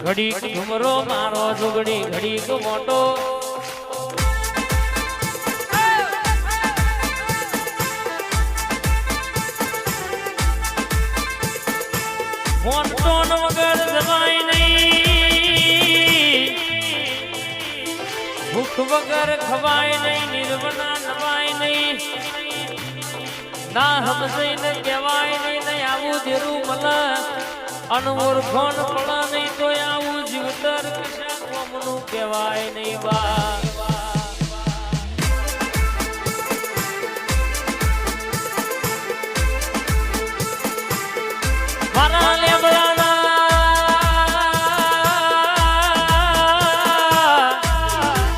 ઘડીક ઘુમરો મારો ઝુગડી ઘડીક મોટો મોટો વગર જવાય નહીં, ભૂખ વગર ખવાય નહીં, નિર્વના નવાય નહીં, ના સમજઈને કહેવાય નહીં, નહીં આવું ધીરું મળે અનવોર ફોન પડે નહીં તો આવું જીવતર કશા કોમનું કહેવાય નહીં બા